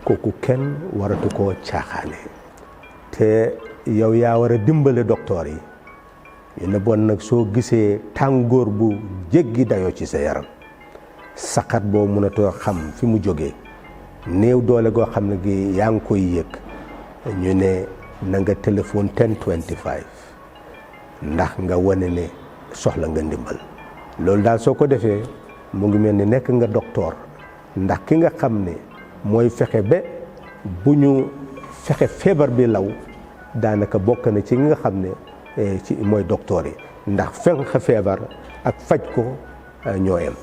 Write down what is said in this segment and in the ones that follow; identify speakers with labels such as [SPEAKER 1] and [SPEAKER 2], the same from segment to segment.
[SPEAKER 1] kooku kenn waratu koo caaxaane te yow yaa war a dimbale docteur yi ñu ne bon nag soo gisee tàngoor bu jéggi dayoo ci sa yaram saxat boo mënatoo xam fi mu jógee néew doole goo xam ne gi yaa ngi koy yëg ñu ne na nga téléphone 1025 ndax nga wane ne soxla nga ndimbal loolu daal soo ko defee mu ngi mel ni nekk nga docteur ndax ki nga xam ne mooy fexe ba bu ñu fexe feebar bi law daanaka bokk na ci nga xam ne ci mooy docteur yi ndax fenk feebar ak faj ko ñoo yem.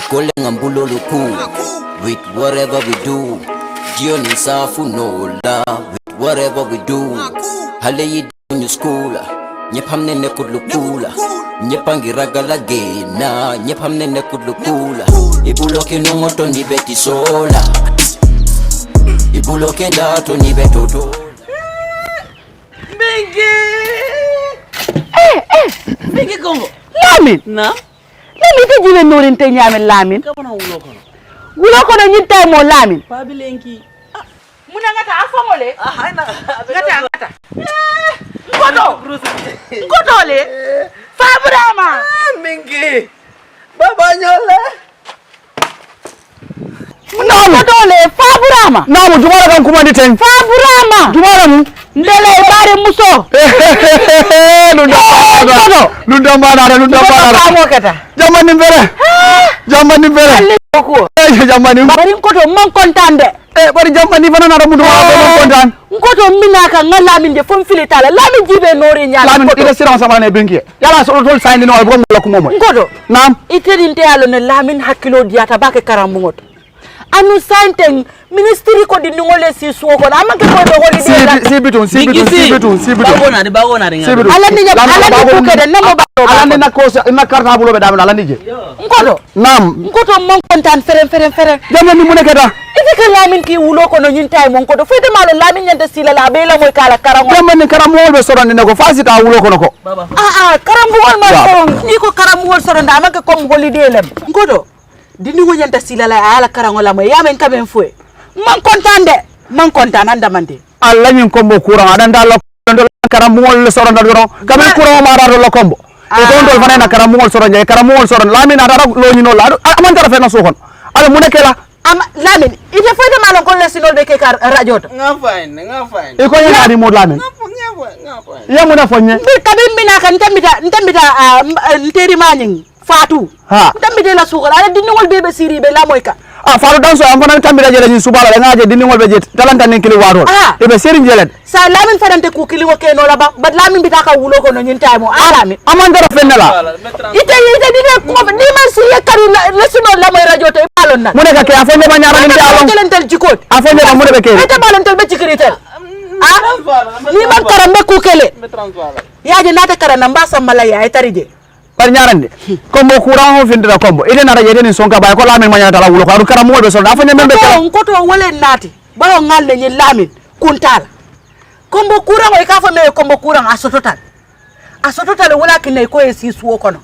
[SPEAKER 2] Calling ambulolo cool with whatever we do. Jioni safu no la with whatever we do. Hale yi dunyo school. Nyepamne ne kudlukula. Nyepangi ragala gena. Nyepamne ne kudlukula. Ibuloke no moto ni beti sola. Ibuloke dato ni betoto.
[SPEAKER 3] Bigi Congo.
[SPEAKER 4] Lamin.
[SPEAKER 3] Na?
[SPEAKER 4] Lamin ka jiwe norin te nyame Lamin.
[SPEAKER 3] Ka wana wulo kono.
[SPEAKER 4] Wulo kono nyinta mo Lamin.
[SPEAKER 3] Pabilenki.
[SPEAKER 4] Muna ngata afamole.
[SPEAKER 3] Haina.
[SPEAKER 4] Ngata. Ngoto le. Fabrama.
[SPEAKER 3] Mingi. Baba nyola.
[SPEAKER 4] Ngoto le Fabrama.
[SPEAKER 5] Namu jumara kan kuma diten.
[SPEAKER 4] Fabrama.
[SPEAKER 5] Jumara mu.
[SPEAKER 4] Ndele bare muso.
[SPEAKER 5] Lunda mana. Jamani mbere.
[SPEAKER 4] Ko.
[SPEAKER 5] Jamani.
[SPEAKER 4] Bari ngoto man kontande.
[SPEAKER 5] Bari jamani fana na ramudu ma kontan.
[SPEAKER 4] Ngoto minaka ngala min de fon filitala Lamin jibe nori nyaala.
[SPEAKER 5] Lamin ida siran sama ne benki. Yala so tol sayni no bo mo ko momo.
[SPEAKER 4] Ngoto.
[SPEAKER 5] Nam.
[SPEAKER 4] Itedinte yalo ne Lamin hakilo diata bake karambu ngoto. Anu santeng ministry ko di ngole si suwo ko amake ko do holi de
[SPEAKER 5] si bitun
[SPEAKER 3] Bagona de
[SPEAKER 4] ala ni ko kede namo ba
[SPEAKER 5] ala ni na ko na karta bulo be dam ala ni je
[SPEAKER 4] ngoto
[SPEAKER 5] nam
[SPEAKER 4] ngoto mon kontan fere
[SPEAKER 5] jamani mu nekata
[SPEAKER 4] ifika Lamin ki wulo ko no nyinta mon ko do fete malo Lamin nyanta sila la be la moy kala karango
[SPEAKER 5] jamani karamol be sorande ne ko fasita wulo ko nako
[SPEAKER 4] karambu wol ma soron ni ko karambu wol soron da amake ko holiday lem ngoto dini wonyanta sila la ala karango la moy yamen kamen fue man kontaan andamande
[SPEAKER 5] alla nyin kombo courant adanda la karamol le soron daro kamen courant ma daro la kombo e don dol fana na karamol soron je karamol soron Lamin adara lo nyino la amanta rafe na sokon ala mu nekela
[SPEAKER 4] am Lamin ite foyde malon ko le sinol be ke kar radio to
[SPEAKER 3] nga fine
[SPEAKER 5] e ko yana di mod Lamin ya mu na fonye
[SPEAKER 4] bi kabin mina kan ntambita nteri maning Fatou ntambite la sukala ala dinol bebe siri be la moyka
[SPEAKER 5] Fatou danso am fana tambira jele ni subala la ngaje dinni ngol be jet talanta nen kili warol e be serin jele
[SPEAKER 4] sa Lamin farante ku kili wo ke no la ba Lamin bi taka wulo ko no nyin taymo Lamin
[SPEAKER 5] amanda ra fenela
[SPEAKER 4] ite dine ko ni man si yakaru la sino la moy radio to balon na
[SPEAKER 5] mu ne ka ke afo ne ba ñaara ni alon
[SPEAKER 4] telentel jikot
[SPEAKER 5] afo ne ba mu ne be ke
[SPEAKER 4] ite balontel be jikritel ni man karambe ku kele yaaje nata karana mbasa malaya ay tarije
[SPEAKER 5] par ñaarande kombo courant ho findira kombo ide na raje den sonka bay ko Lamin ma ñaata la wulo ko aru karam mo be so afo ne membe
[SPEAKER 4] ko to wole nati bawo ngalle ni Lamin kuntala kombo courant o ka fa me kombo courant asototal wala kinay ko e sisu kono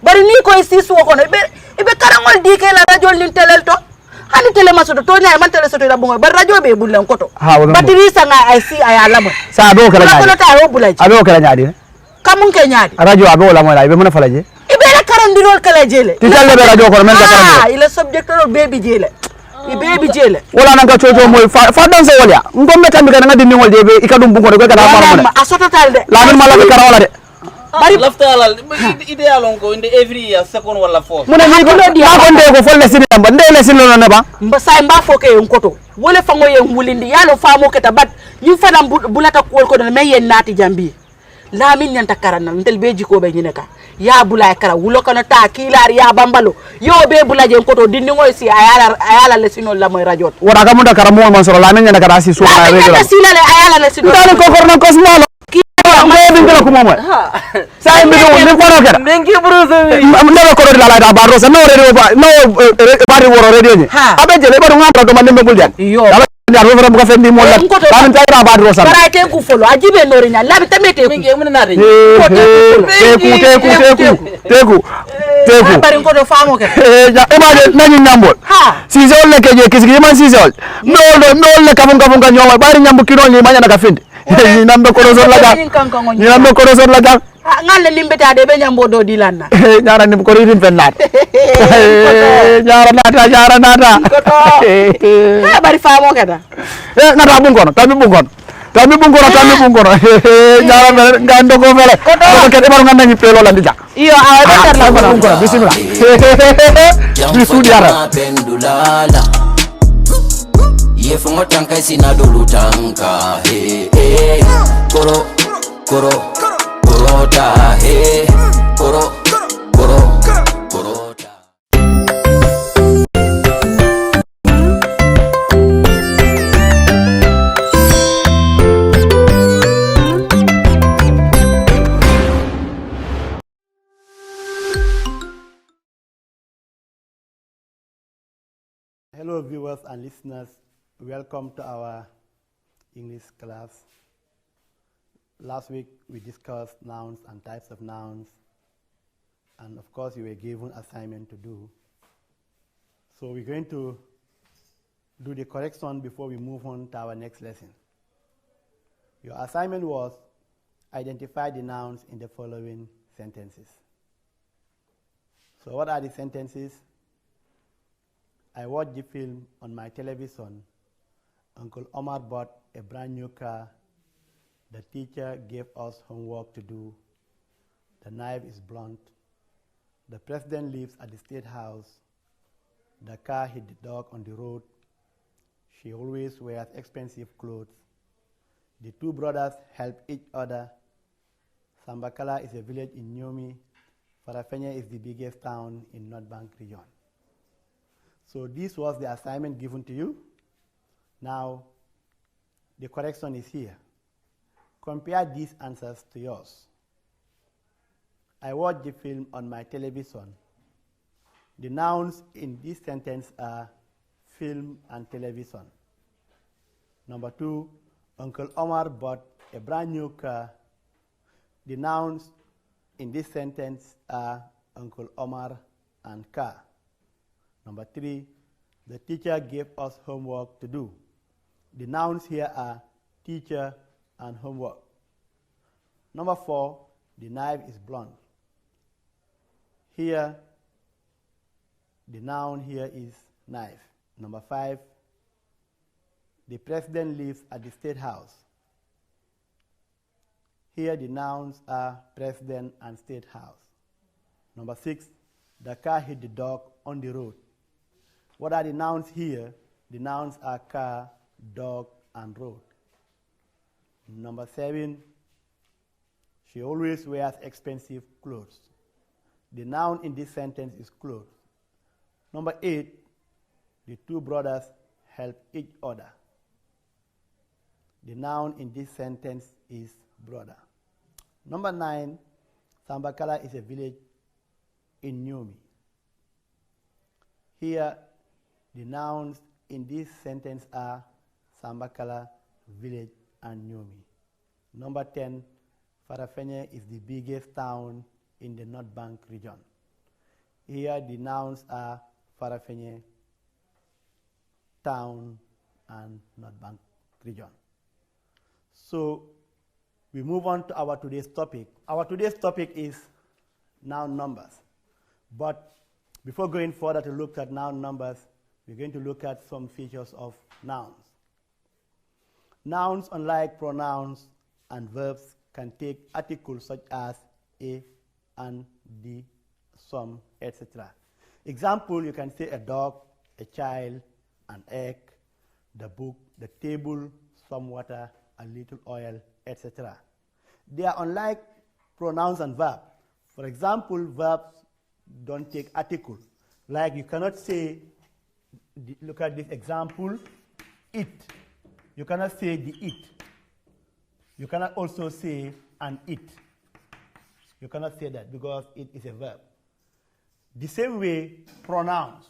[SPEAKER 4] bari ni ko e sisu kono be karangol dike la radio lin telel to hani tele masoto to nya man tele soto la bongo bar radio be bulan koto
[SPEAKER 5] Ha, wala mo.
[SPEAKER 4] batiri sanga ay si ay alamo
[SPEAKER 5] Sa do kala
[SPEAKER 4] ko
[SPEAKER 5] nyaadi.
[SPEAKER 4] ta o bulaji
[SPEAKER 5] Abe kala nyaadi.
[SPEAKER 4] kamun ke nyaadi
[SPEAKER 5] Radio abe wala mo la ibe mona falaje.
[SPEAKER 4] ibe la karandirol kala jele
[SPEAKER 5] Ti jalle be radio ko men ka karamo.
[SPEAKER 4] il est subjecteur baby jele baby jele
[SPEAKER 5] Wala nan ka chocho moy fa dan se wolya. Ngombe tambi kana ngadi ngol de be ikadum bu ko de ko kana
[SPEAKER 4] wala
[SPEAKER 5] ma.
[SPEAKER 4] a sototal de
[SPEAKER 5] La min mala be kara wala de.
[SPEAKER 3] bari lafta ideal on ko in the every year second wala fourth
[SPEAKER 5] Muna ni ko ma ko nde ko folle sini ba nde le sini no ne ba.
[SPEAKER 4] mba say mba foke en koto wole fango yen wulindi yalo famo keta bat ñu fanam bulata ko ko me yen nati jambi la min nyanta karana ndel be jiko be nyine ka ya bulay kara wulo kono ta kilar ya bambalo yo be bulaje en koto dindi ngoy si ayala le sino la moy radio
[SPEAKER 5] Wara ka munda kara mo man soro la min nyana kara si so na
[SPEAKER 4] la
[SPEAKER 5] radio.
[SPEAKER 4] sila le ayala le sino
[SPEAKER 5] Ndale ko korno ko smalo. Ngombe bin ko mo mo. Sa mbi do ni ko no kera.
[SPEAKER 3] mengi bruzo
[SPEAKER 5] Ndale ko la la ba rosa no radio ba no bari woro radio ni. Abe jele ba ngam do man dembe buljan.
[SPEAKER 4] yo
[SPEAKER 5] Ya ro ko fendi mo la. Ba min tayra ba rosa.
[SPEAKER 4] bara te ku folo ajibe nori nya labi tamete ku
[SPEAKER 3] mengi mun na de
[SPEAKER 5] Teku.
[SPEAKER 4] bari ko do famo ke
[SPEAKER 5] Imagine nani nyambol.
[SPEAKER 4] ha
[SPEAKER 5] Si zol le keje kisigi man si zol. No le kabun ka nyoma bari nyambu kino ni manya na kafindi. Ni nambe ko zol la ga. Ni nambe ko zol la ga.
[SPEAKER 4] ngale limbeta de be nyambo do dilanna
[SPEAKER 5] Nyara ni ko rin fennat. Nyara nata.
[SPEAKER 4] ha bari famo ke da
[SPEAKER 5] Nata bun kono, tabi bun kono. Nyara ngando ko fele. Ko ke baru nganda ni pelo la dija.
[SPEAKER 4] iyo a tar la
[SPEAKER 5] Bun kono bismillah. Bisu diara.
[SPEAKER 2] pendulala yefungo tanka sina dulu tanka he koro ta he koro ta.
[SPEAKER 6] Hello viewers and listeners, welcome to our English class. Last week we discussed nouns and types of nouns, and of course you were given assignment to do. So we're going to do the correction before we move on to our next lesson. Your assignment was identify the nouns in the following sentences. So what are the sentences? I watched the film on my television. Uncle Omar bought a brand new car. The teacher gave us homework to do. The knife is blunt. The president lives at the State House. The car hit the dog on the road. She always wears expensive clothes. The two brothers help each other. Sambakala is a village in Nyomi. Farafenye is the biggest town in North Bank region. So this was the assignment given to you. Now, the correction is here. Compare these answers to yours. I watched the film on my television. The nouns in this sentence are film and television. Number 2, Uncle Omar bought a brand new car. The nouns in this sentence are Uncle Omar and car. Number 3, the teacher gave us homework to do. The nouns here are teacher and homework. Number 4, the knife is blunt. Here, the noun here is knife. Number 5, the president lives at the State House. Here, the nouns are president and State House. Number 6, the car hit the dog on the road. What are the nouns here? The nouns are car, dog, and road. Number 7, she always wears expensive clothes. The noun in this sentence is clothes. Number 8, the two brothers help each other. The noun in this sentence is brother. Number 9, Sambakala is a village in Nyomi. Here, the nouns in this sentence are Sambakala, village, and Nyomi. Number 10, Farafenye is the biggest town in the North Bank region. Here, the nouns are Farafenye town, and North Bank region. So we move on to our today's topic. Our today's topic is noun numbers. But before going further to look at noun numbers, we're going to look at some features of nouns. Nouns, unlike pronouns and verbs, can take articles such as a, and, the, some, etc. Example, you can say a dog, a child, an egg, the book, the table, some water, a little oil, etc. They are unlike pronouns and verbs. For example, verbs don't take articles. Like you cannot say, look at this example, it. You cannot say the it. You cannot also say an it. You cannot say that because it is a verb. The same way, pronouns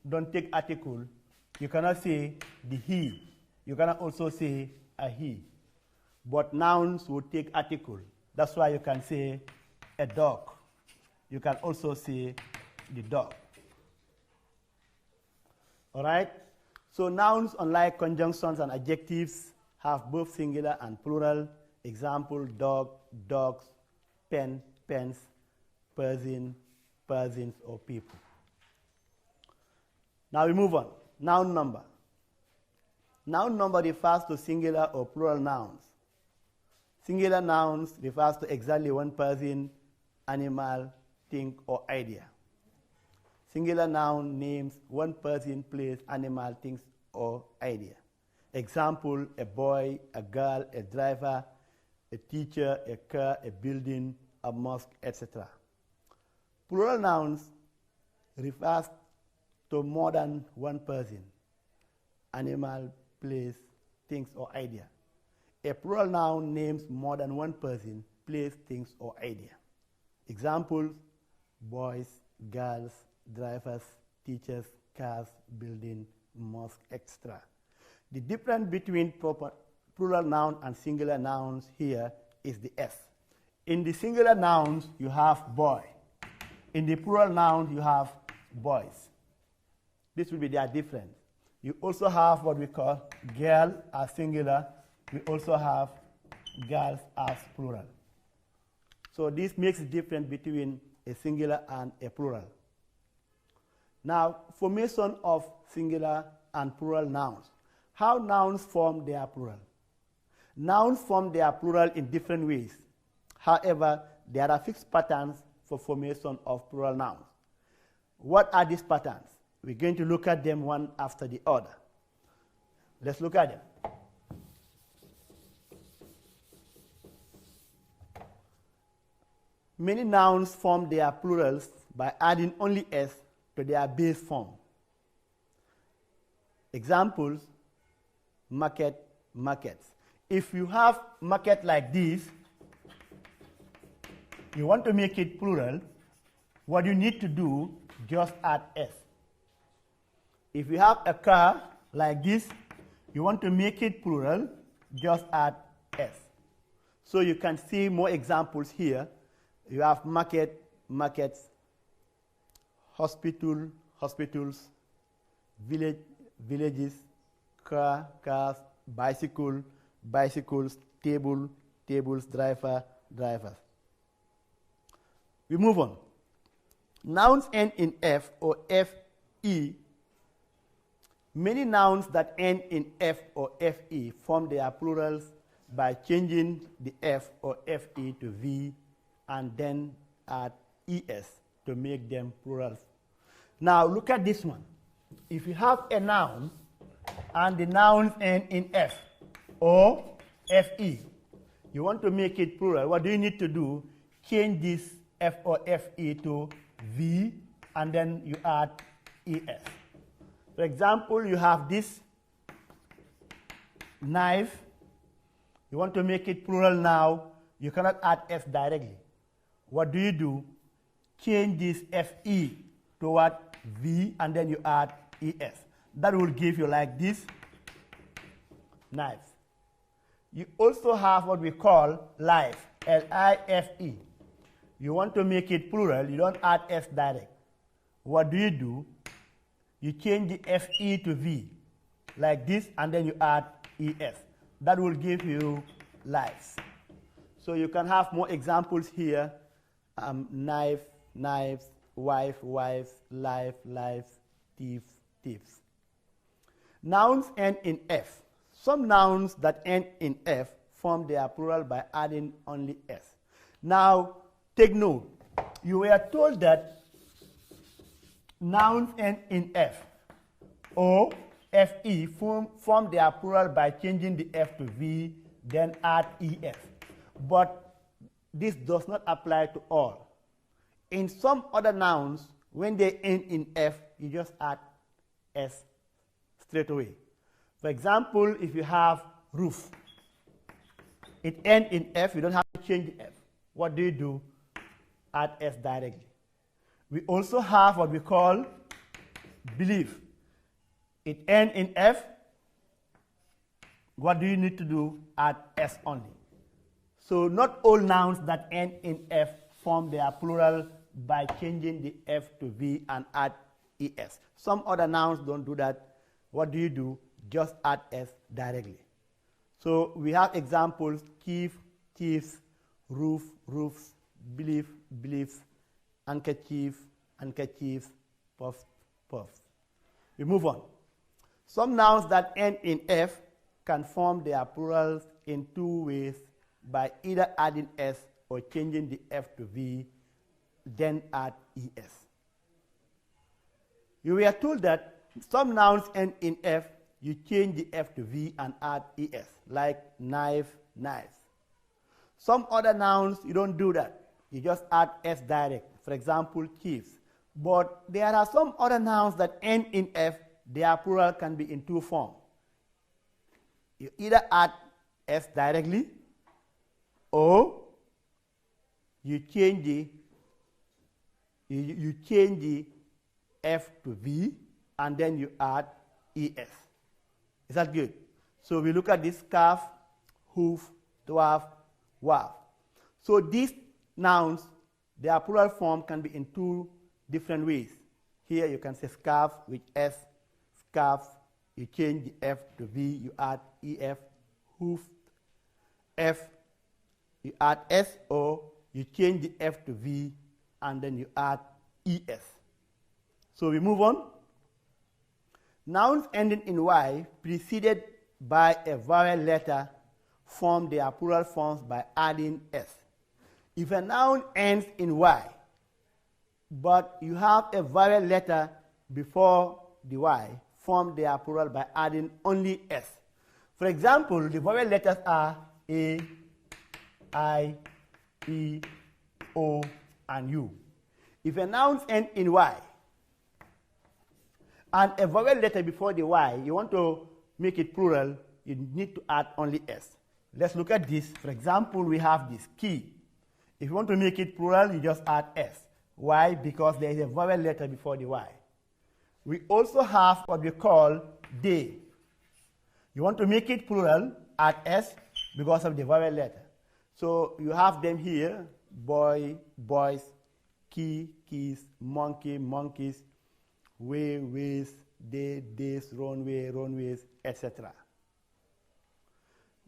[SPEAKER 6] don't take article. You cannot say the he. You cannot also say a he. But nouns will take article. That's why you can say a dog. You can also say the dog. All right? So nouns, unlike conjunctions and adjectives, have both singular and plural. Example, dog, dogs, pen, pens, person, persons, or people. Now we move on. Noun number. Noun number refers to singular or plural nouns. Singular nouns refers to exactly one person, animal, thing, or idea. Singular noun names one person, place, animal, things, or idea. Example, a boy, a girl, a driver, a teacher, a car, a building, a mosque, etc. Plural nouns refers to more than one person, animal, place, things, or idea. A plural noun names more than one person, place, things, or idea. Examples, boys, girls, drivers, teachers, cars, building, mosque, etc. The difference between plural noun and singular nouns here is the S. In the singular nouns, you have boy. In the plural nouns, you have boys. This will be their difference. You also have what we call girl as singular. We also have girls as plural. So this makes the difference between a singular and a plural. Now, formation of singular and plural nouns. How nouns form their plural? Nouns form their plural in different ways. However, there are fixed patterns for formation of plural nouns. What are these patterns? We're going to look at them one after the other. Let's look at them. Many nouns form their plurals by adding only S to their base form. Examples, market, markets. If you have market like this, you want to make it plural, what you need to do, just add S. If you have a car like this, you want to make it plural, just add S. So you can see more examples here. You have market, markets, hospital, hospitals, village, villages, car, cars, bicycle, bicycles, table, tables, driver, drivers. We move on. Nouns end in F or FE. Many nouns that end in F or FE form their plurals by changing the F or FE to V and then add ES to make them plurals. Now look at this one. If you have a noun and the nouns end in F or FE, you want to make it plural, what do you need to do? Change this F or FE to V and then you add ES. For example, you have this knife. You want to make it plural now. You cannot add F directly. What do? Change this FE to what? V, and then you add ES. That will give you like this, knives. You also have what we call life, L-I-F-E. You want to make it plural, you don't add S direct. What do? You change the FE to V, like this, and then you add es. That will give you lives. So you can have more examples here. Knife, knives, wife, wives, life, lives, thief, thieves. Nouns end in F. Some nouns that end in F form their plural by adding only S. Now, take note. You were told that nouns end in F. O, Fe form their plural by changing the F to V, then add ES. But this does not apply to all. In some other nouns, when they end in F, you just add S straight away. For example, if you have roof, it ends in F, you don't have to change the F. What do? Add S directly. We also have what we call believe. It ends in F. What do you need to do? Add S only. So not all nouns that end in F form their plural by changing the F to V and add ES. Some other nouns don't do that. What do? Just add S directly. So we have examples: thief, thieves, roof, roofs, believe, beliefs, handkerchief, handkerchiefs, puffs, puffs. We move on. Some nouns that end in F can form their plurals in two ways, by either adding S or changing the F to V, then add ES. You were told that some nouns end in F, you change the F to V and add ES, like knife, knives. Some other nouns, you don't do that. You just add S direct. For example, chiefs. But there are some other nouns that end in F, their plural can be in two forms. You either add S directly, or you change the F to V, and then you add ES. Is that good? So we look at this: calf, hoof, dwarf, wharf. So these nouns, their plural form can be in two different ways. Here you can say scarf with S, scarf, you change the F to V, you add EF, hoof, F, you add S, or you change the F to V, and then you add ES. So we move on. Nouns ending in Y preceded by a vowel letter form their plural forms by adding S. If a noun ends in Y, but you have a vowel letter before the Y, form their plural by adding only S. For example, the vowel letters are A, I, E, O, and U. If a noun ends in Y, and a vowel letter before the Y, you want to make it plural, you need to add only S. Let's look at this. For example, we have this key. If you want to make it plural, you just add S. Why? Because there is a vowel letter before the Y. We also have what we call day. You want to make it plural, add S because of the vowel letter. So you have them here: boy, boys, key, keys, monkey, monkeys, way, ways, day, days, runway, runways, etc.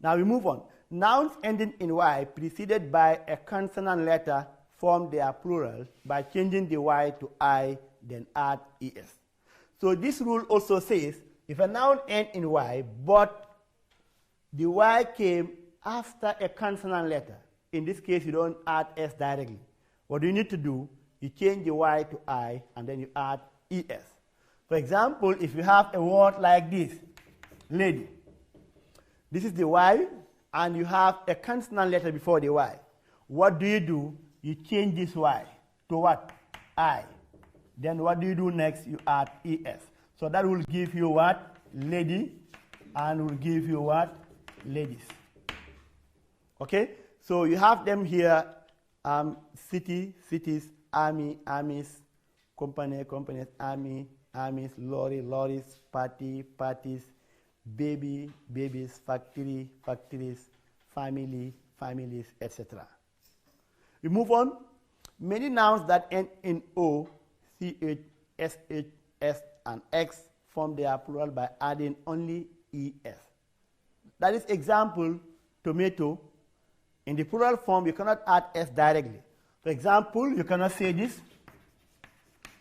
[SPEAKER 6] Now we move on. Nouns ending in Y preceded by a consonant letter form their plural by changing the Y to I, then add ES. So this rule also says if a noun ends in Y, but the Y came after a consonant letter, in this case you don't add S directly. What you need to do, you change the Y to I, and then you add ES. For example, if you have a word like this, lady, this is the Y, and you have a consonant letter before the Y. What do? You change this Y to what? I. Then what do next? You add ES. So that will give you what? Lady, and will give you what? Ladies. Okay? So you have them here: city, cities, army, armies, company, companies, army, armies, lorry, lorries, party, parties, baby, babies, factory, factories, family, families, etc. We move on. Many nouns that end in O, CH, SH, S, and X form their plural by adding only es. That is example, tomato. In the plural form, you cannot add s directly. For example, you cannot say this,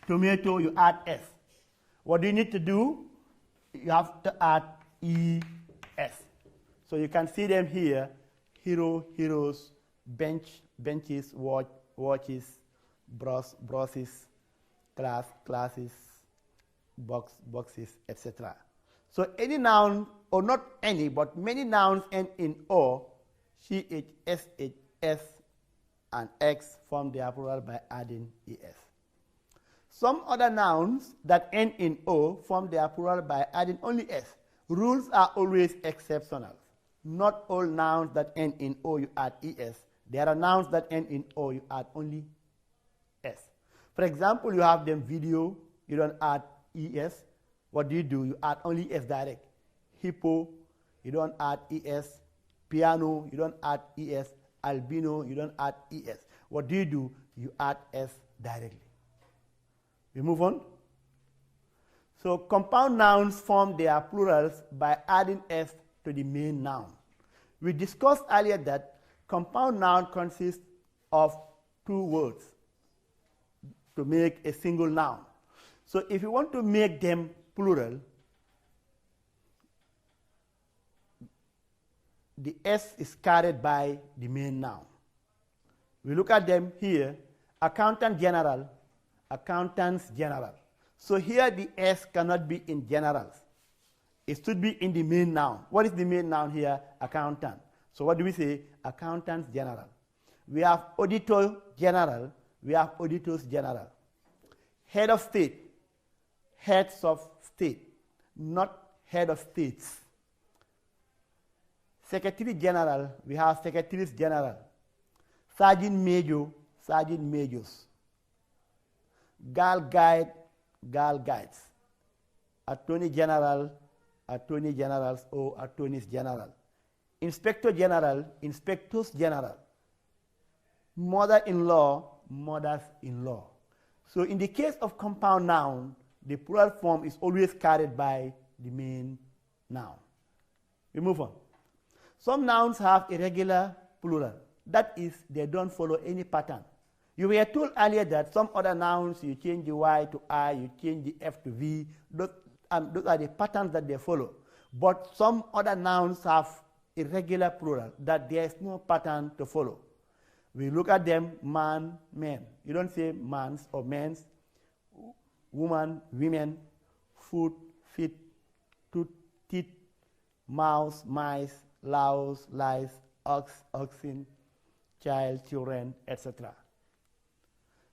[SPEAKER 6] tomato, you add s. What do you need to do? You have to add es. So you can see them here, hero, heroes, bench, benches, watch, watches, brushes, class, classes, box, boxes, etc. So any noun, or not any, but many nouns end in o, ch, sh, s, and x form their plural by adding es. Some other nouns that end in o form their plural by adding only s. Rules are always exceptional. Not all nouns that end in o you add es. There are nouns that end in o you add only s. For example, you have them video, you don't add es. What do? You add only s direct. Hippo, you don't add es. Piano, you don't add es. Albino, you don't add es. What do? You add s directly. We move on. So compound nouns form their plurals by adding s to the main noun. We discussed earlier that compound noun consists of two words to make a single noun. So if you want to make them plural, the s is carried by the main noun. We look at them here, accountant general, accountants general. So here the s cannot be in generals. It should be in the main noun. What is the main noun here? Accountant. So what do we say? Accountants general. We have auditor general. We have auditors general. Head of state. Heads of state. Not head of states. Secretary general. We have secretaries general. Sergeant major. Sergeant majors. Girl guide. Girl guides. Attorney general. Attorney generals or attorneys general. Inspector general, inspectors general. Mother-in-law, mothers-in-law. So in the case of compound noun, the plural form is always carried by the main noun. We move on. Some nouns have irregular plural. That is, they don't follow any pattern. You were told earlier that some other nouns, you change the Y to I, you change the F to V. Those are the patterns that they follow. But some other nouns have irregular plural, that there is no pattern to follow. We look at them, man, men. You don't say mans or men's, woman, women, foot, feet, tooth, teeth, mouse, mice, louse, lice, ox, oxen, child, children, etc.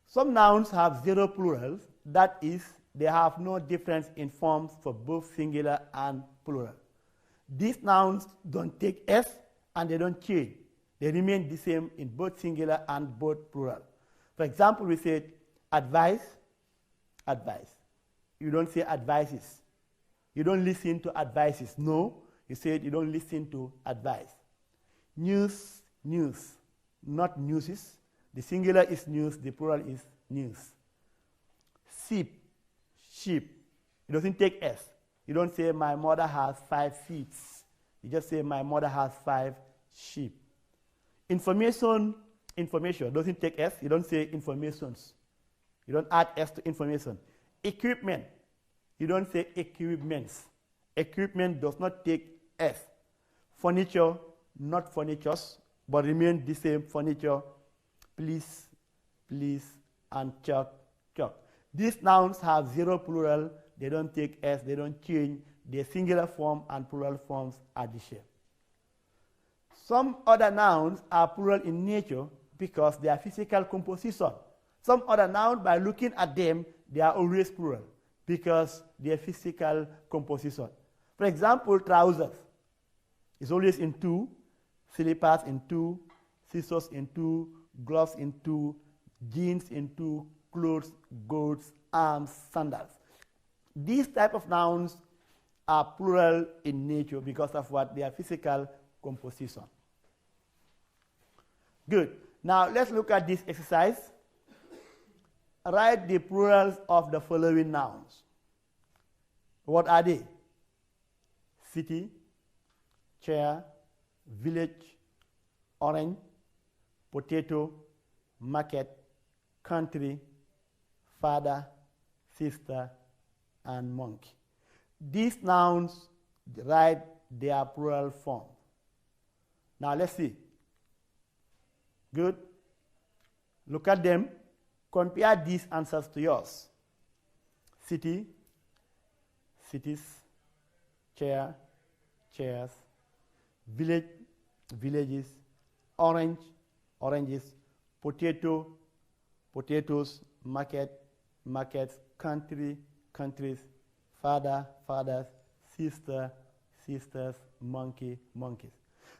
[SPEAKER 6] Some nouns have zero plurals, that is, they have no difference in forms for both singular and plural. These nouns don't take s and they don't change. They remain the same in both singular and both plural. For example, we said advice, advice. You don't say advices. You don't listen to advices. No, you said you don't listen to advice. News, news, not newses. The singular is news, the plural is news. Sheep, sheep. It doesn't take s. You don't say my mother has 5 sheep. You just say my mother has 5 sheep. Information, information doesn't take s. You don't say informations. You don't add s to information. Equipment. You don't say equipments. Equipment does not take s. Furniture, not furnitures, but remain the same furniture. Please, please, and chalk, chalk. These nouns have zero plural. They don't take s. They don't change. Their singular form and plural forms are the same. Some other nouns are plural in nature because they are physical composition. Some other nouns, by looking at them, they are always plural because they are physical composition. For example, trousers is always in 2, slippers in 2, scissors in 2, gloves in 2, jeans in 2, clothes, goats, arms, sandals. These type of nouns are plural in nature because of what? Their physical composition. Good. Now let's look at this exercise. Write the plurals of the following nouns. What are they? City, chair, village, orange, potato, market, country, father, sister, and monkey. These nouns write their plural form. Now let's see. Good. Look at them. Compare these answers to yours. City, cities, chair, chairs, village, villages, orange, oranges, potato, potatoes, market, markets, country, countries, father, fathers, sister, sisters, monkey, monkeys.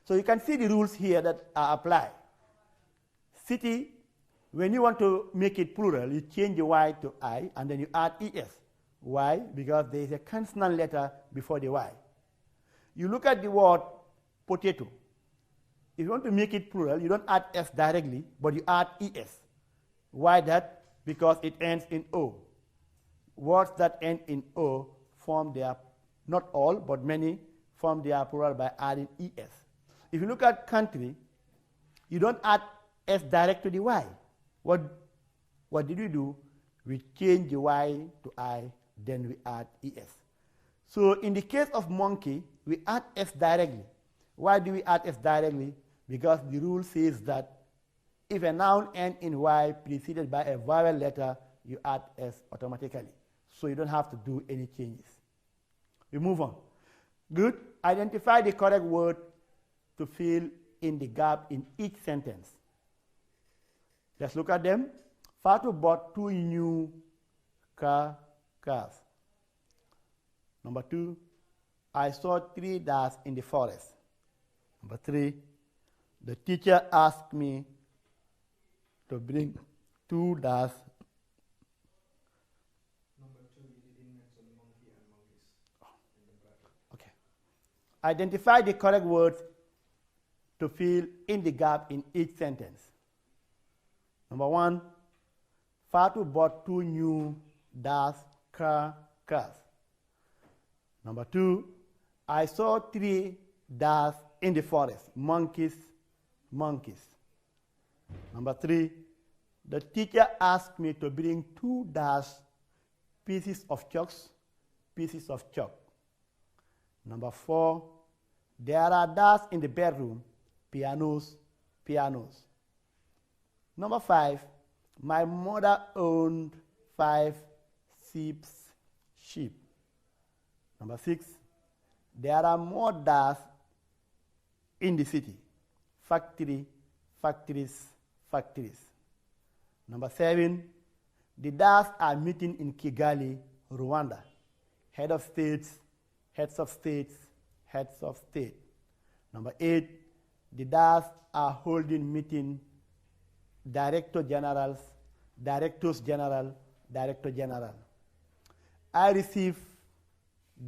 [SPEAKER 6] So you can see the rules here that are applied. City, when you want to make it plural, you change the Y to I and then you add ES. Why? Because there is a consonant letter before the Y. You look at the word potato. If you want to make it plural, you don't add S directly, but you add ES. Why that? Because it ends in O. Words that end in O form their, not all, but many, form their plural by adding ES. If you look at country, you don't add S direct to the Y. What did we do? We change the Y to I, then we add ES. So in the case of monkey, we add S directly. Why do we add S directly? Because the rule says that if a noun ends in Y preceded by a vowel letter, you add S automatically. So you don't have to do any changes. We move on. Good. Identify the correct word to fill in the gap in each sentence. Let's look at them. Fatu bought 2 new cars. Number 2, I saw 3 dogs in the forest. Number 3, the teacher asked me to bring 2 dogs.
[SPEAKER 7] Number 2, you didn't mention monkey and monkeys.
[SPEAKER 6] Okay. Identify the correct words to fill in the gap in each sentence. Number 1, Fatu bought 2 new cars. Number 2, I saw 3 dogs in the forest. Monkeys. Number 3, the teacher asked me to bring 2 dogs, pieces of chalk. Number 4, there are dogs in the bedroom, pianos. Number 5, my mother owned 5 sheep. Number 6, there are more dogs in the city. Factories. Number 7, the dogs are meeting in Kigali, Rwanda. Heads of state. Number 8, the dogs are holding meeting directors general. I receive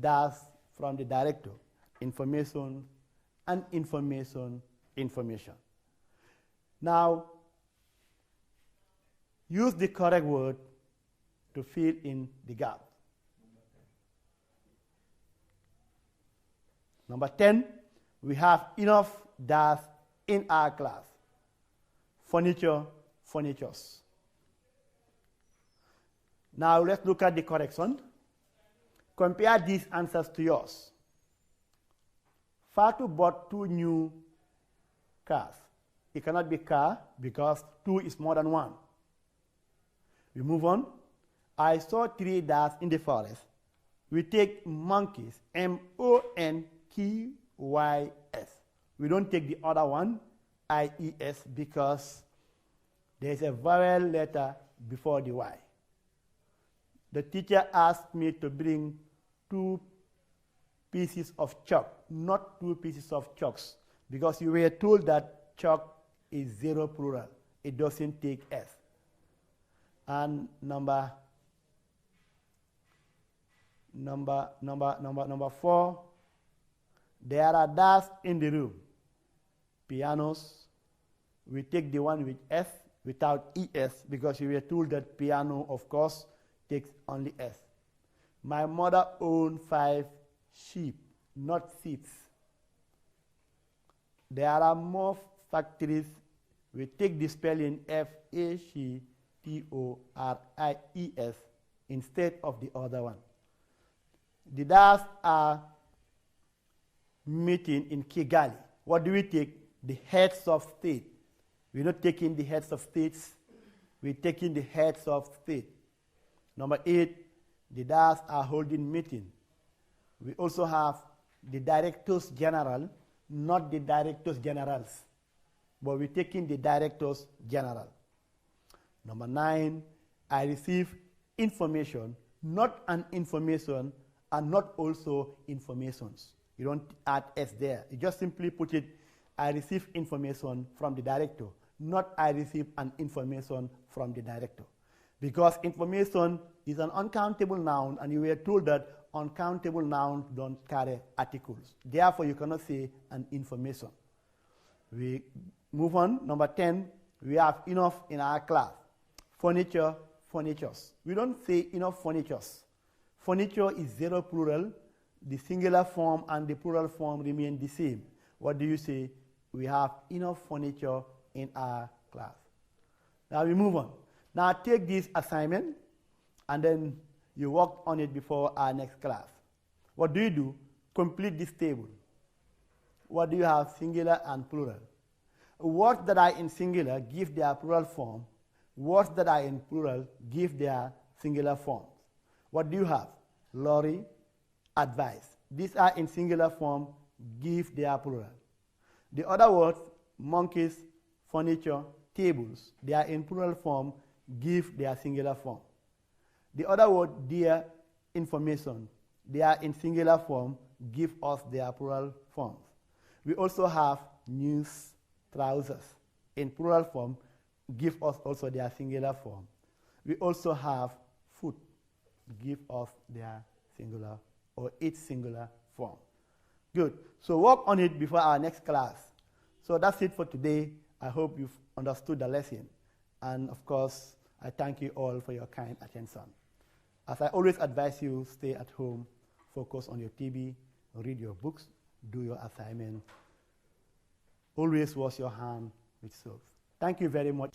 [SPEAKER 6] dogs from the director, information. Now, use the correct word to fill in the gap. Number 10, we have enough dogs in our class. Furnitures. Now let's look at the correction. Compare these answers to yours. Fatu bought 2 new cars. It cannot be car because 2 is more than 1. We move on. I saw 3 dogs in the forest. We take monkeys, MONKYS. We don't take the other one, IES, because there's a vowel letter before the Y. The teacher asked me to bring 2 pieces of chalk, not 2 pieces of chalks, because you were told that chalk is 0 plural. It doesn't take S. And number 4, there are dogs in the room. Pianos. We take the one with S without ES because we were told that piano, of course, takes only S. My mother owned 5 sheep, not seats. There are more factories. We take the spelling FACTORIES instead of the other one. The DAS are meeting in Kigali. What do we take? The heads of state. We're not taking the heads of states. We're taking the heads of state. Number 8, the DAS are holding meeting. We also have the directors general, not the directors generals, but we're taking the directors general. Number 9, I receive information, not an information, and not also informations. You don't add S there. You just simply put it, I receive information from the director, not I receive an information from the director. Because information is an uncountable noun, and you were told that uncountable nouns don't carry articles. Therefore, you cannot say an information. We move on. Number 10, we have enough in our class. Furniture, furnitures. We don't say enough furnitures. Furniture is 0 plural. The singular form and the plural form remain the same. What do you say? We have enough furniture in our class. Now we move on. Now take this assignment and then you work on it before our next class. What do you do? Complete this table. What do you have? Singular and plural. Words that are in singular give their plural form. Words that are in plural give their singular forms. What do you have? Lorry, advice. These are in singular form, give their plural. The other words, monkeys, furniture, tables, they are in plural form, give their singular form. The other word, dear, information, they are in singular form, give us their plural forms. We also have news, trousers, in plural form, give us also their singular form. We also have food, give us their singular or its singular form. Good. So work on it before our next class. So that's it for today. I hope you've understood the lesson. And of course, I thank you all for your kind attention. As I always advise you, stay at home, focus on your TV, read your books, do your assignment. Always wash your hand with soap. Thank you very much.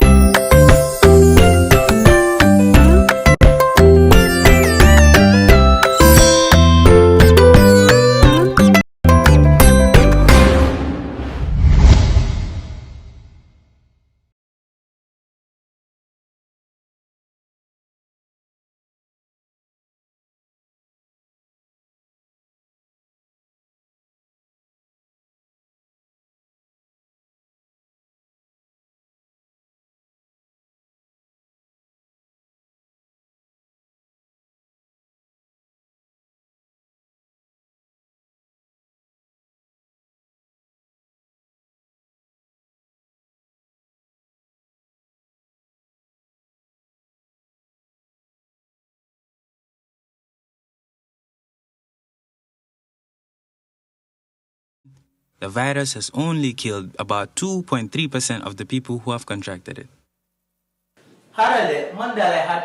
[SPEAKER 8] The virus has only killed about 2.3% of the people who have contracted it.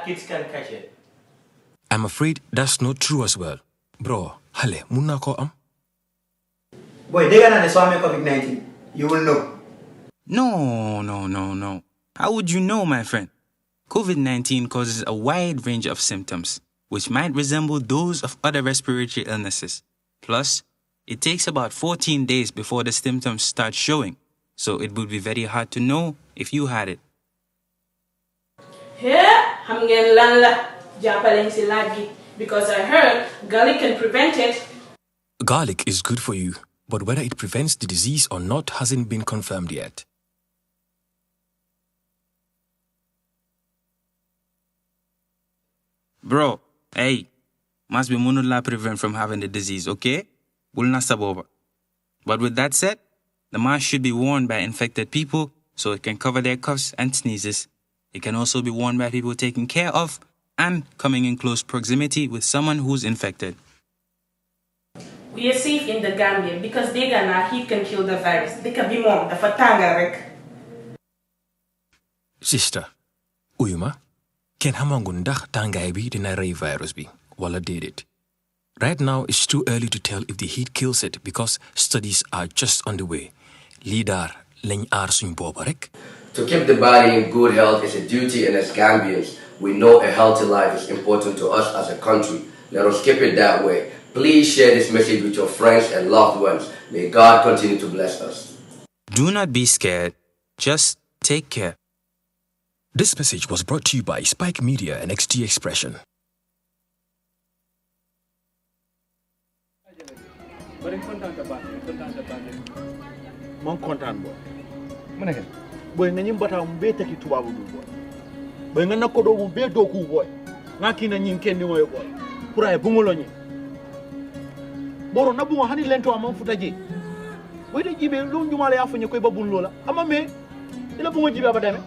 [SPEAKER 9] Kids can catch it.
[SPEAKER 10] I'm afraid that's not true as well. Bro, hale, munna ko am?
[SPEAKER 9] Boy, they gonna swami COVID-19. You will know.
[SPEAKER 8] No. How would you know, my friend? COVID-19 causes a wide range of symptoms, which might resemble those of other respiratory illnesses. Plus, it takes about 14 days before the symptoms start showing, so it would be very hard to know if you had it.
[SPEAKER 11] Because I heard garlic can prevent it.
[SPEAKER 10] Garlic is good for you, but whether it prevents the disease or not hasn't been confirmed yet.
[SPEAKER 8] Bro, hey, must be munula prevent from having the disease, okay? But with that said, the mask should be worn by infected people so it can cover their coughs and sneezes. It can also be worn by people taken care of and coming in close proximity with someone who's infected.
[SPEAKER 11] We are safe in the Gambia because they gonna heat can kill the virus. They can be more the fatanga.
[SPEAKER 10] Sister, uyuma, ken hamangun ndax tangay bi dina rey virus bi wala dedet. Right now, it's too early to tell if the heat kills it because studies are just underway. Leader Leng Ar Suñ Boba rek.
[SPEAKER 12] To keep the body in good health is a duty, and as Gambians, we know a healthy life is important to us as a country. Let us keep it that way. Please share this message with your friends and loved ones. May God continue to bless us.
[SPEAKER 8] Do not be scared. Just take care.
[SPEAKER 10] This message was brought to you by Spike Media and XT Expression.
[SPEAKER 7] Mon kontaan boy mu nekk boy nga ñim bata mu be taki tubabu du boy boy nga nakko do mu be do ku boy nga kina ñin kendi moy boy pour ay bungulo ñi boro na bungo hani lento am futa ji boy de jibe lu njumala ya fuñu koy babun lola ama me ila bungo jibe ba deme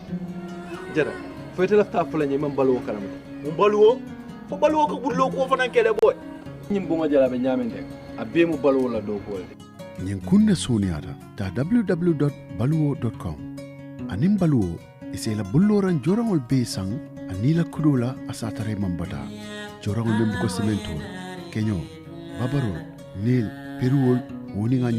[SPEAKER 7] jara foy te lafta fula ñi mam baluwo kanam mu baluwo fo baluwo ko budlo ko fanan kele boy ñim bungo jala be ñamende abbe mu baluwo la do boy
[SPEAKER 13] ñin kunna suniata ta www.baluwo.com anin baluwo isela bulloran jorangol be sang anila kudula asatare mambata jorangol membuko semento kenyo babarol nil peruol woni nga